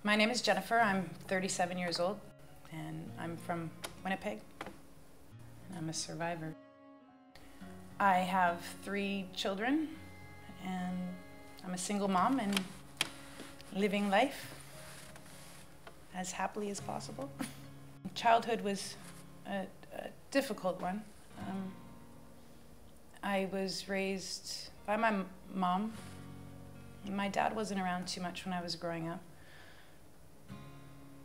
My name is Jennifer. I'm 37 years old, and I'm from Winnipeg, and I'm a survivor. I have 3 children, and I'm a single mom and living life as happily as possible. Childhood was a difficult one. I was raised by my mom. My dad wasn't around too much when I was growing up.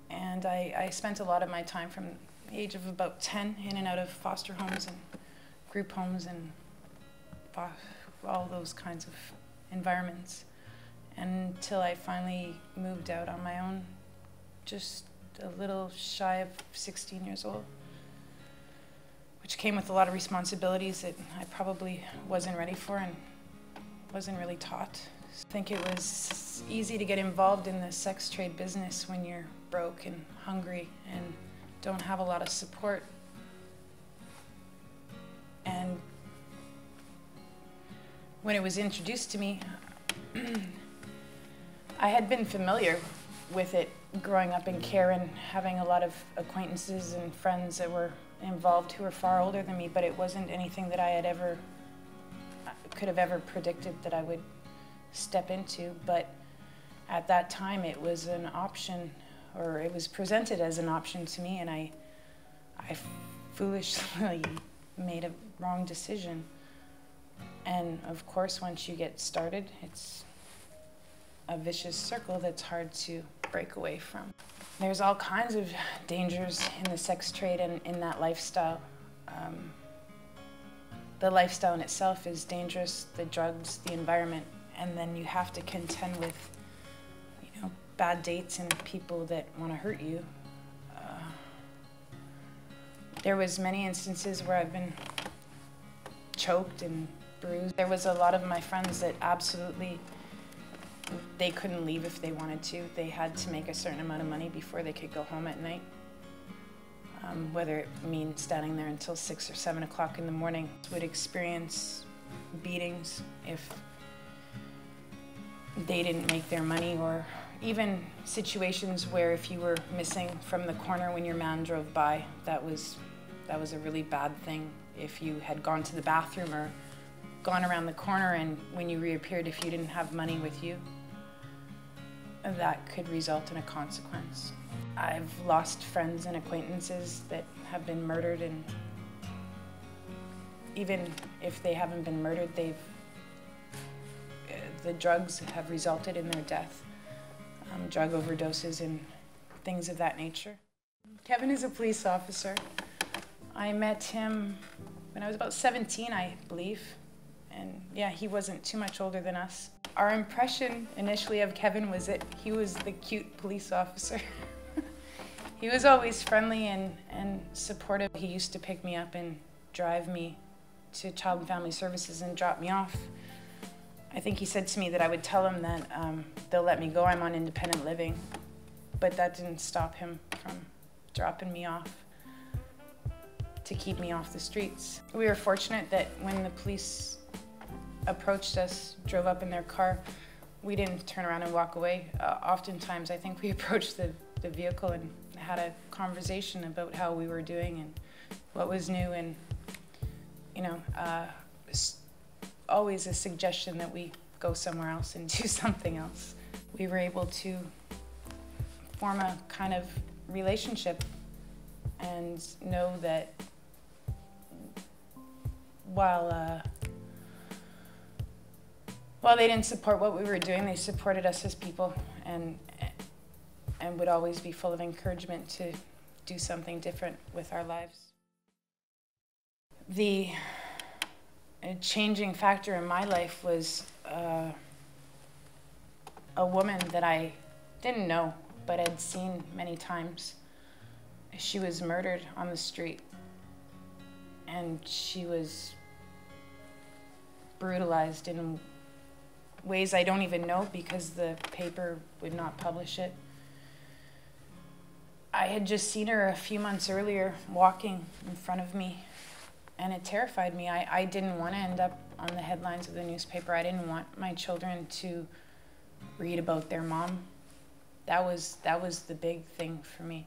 And I spent a lot of my time from the age of about 10 in and out of foster homes and group homes and all those kinds of environments until I finally moved out on my own, just a little shy of 16 years old, which came with a lot of responsibilities that I probably wasn't ready for and wasn't really taught. I think it was easy to get involved in the sex trade business when you're broke and hungry and don't have a lot of support. And when it was introduced to me, I had been familiar with it growing up in care and having a lot of acquaintances and friends that were involved who were far older than me, but it wasn't anything that I had could have ever predicted that I would step into. But at that time it was an option, or it was presented as an option to me, and I foolishly made a wrong decision. And of course, once you get started, it's a vicious circle that's hard to break away from. There's all kinds of dangers in the sex trade and in that lifestyle. The lifestyle in itself is dangerous, the drugs, the environment, and then you have to contend with, bad dates and people that want to hurt you. There was many instances where I've been choked and bruised. There was a lot of my friends that absolutely, they couldn't leave if they wanted to. They had to make a certain amount of money before they could go home at night. Whether it means standing there until 6 or 7 o'clock in the morning. Would experience beatings if they didn't make their money, or even situations where if you were missing from the corner when your man drove by, that was a really bad thing. If you had gone to the bathroom or gone around the corner and when you reappeared, if you didn't have money with you, that could result in a consequence. I've lost friends and acquaintances that have been murdered, and even if they haven't been murdered, the drugs have resulted in their death. Drug overdoses and things of that nature. Kevin is a police officer. I met him when I was about 17, I believe. And yeah, he wasn't too much older than us. Our impression initially of Kevin was that he was the cute police officer. He was always friendly and supportive. He used to pick me up and drive me to Child and Family Services and drop me off. I think he said to me that I would tell him that they'll let me go, I'm on independent living. But that didn't stop him from dropping me off to keep me off the streets. We were fortunate that when the police approached us, drove up in their car, we didn't turn around and walk away. Oftentimes, I think we approached the vehicle and had a conversation about how we were doing and what was new, and always a suggestion that we go somewhere else and do something else. We were able to form a kind of relationship and know that while they didn't support what we were doing, they supported us as people and would always be full of encouragement to do something different with our lives. The changing factor in my life was a woman that I didn't know, but I'd seen many times. She was murdered on the street, and she was brutalized in ways I don't even know because the paper would not publish it. I had just seen her a few months earlier walking in front of me, and it terrified me. I didn't want to end up on the headlines of the newspaper. I didn't want my children to read about their mom that was the big thing for me.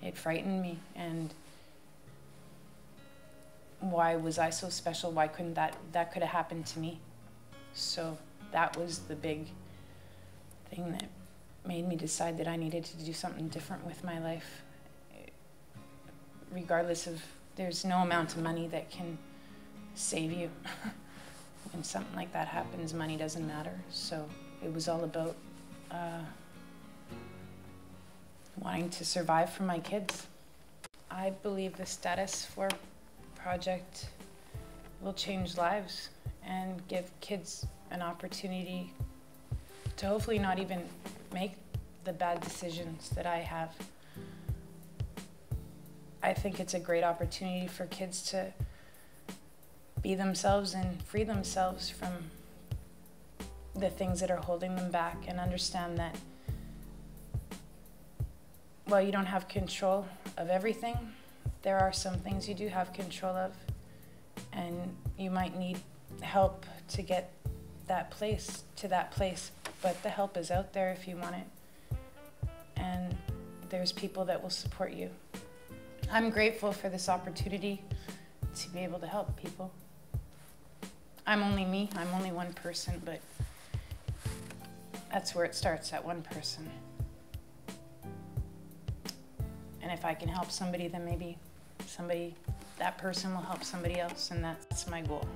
It frightened me, and why was I so special? Why couldn't that could have happened to me? So that was the big thing that made me decide that I needed to do something different with my life. Regardless of, there's no amount of money that can save you. When something like that happens, money doesn't matter. So it was all about wanting to survive for my kids. I believe the Status4 project will change lives and give kids an opportunity to hopefully not even make the bad decisions that I have. I think it's a great opportunity for kids to be themselves and free themselves from the things that are holding them back, and understand that while you don't have control of everything, there are some things you do have control of, and you might need help to get to that place, but the help is out there if you want it, and there's people that will support you. I'm grateful for this opportunity to be able to help people. I'm only me, I'm only one person, but that's where it starts, at one person. And if I can help somebody, then maybe that person will help somebody else, and that's my goal.